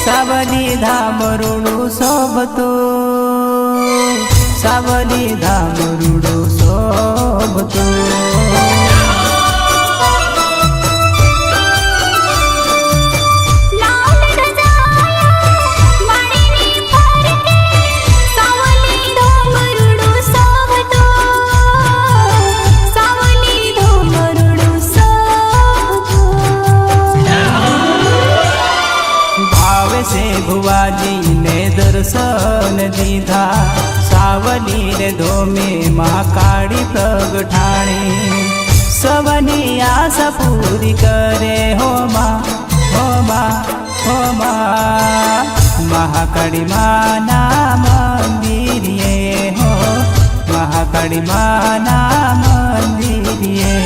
सावली धाम रुडू शोभतो, सावली धाम रुडू शोभतो। भुवाजी ने दर्शन दीधा, सावली रे धोमे महाकाળી प्रगटाणी। सवनी आशा पूरी करे हो माँ, हो माँ, हो माँ। महाकाળી माना मंदिर ये हो, महाकाળી माना मंदिर ये।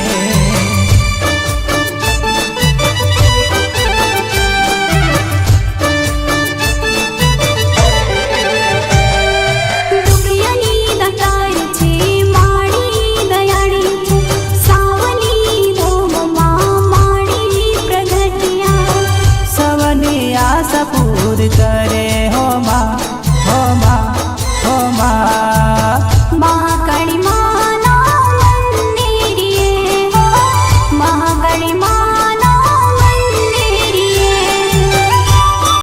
पूर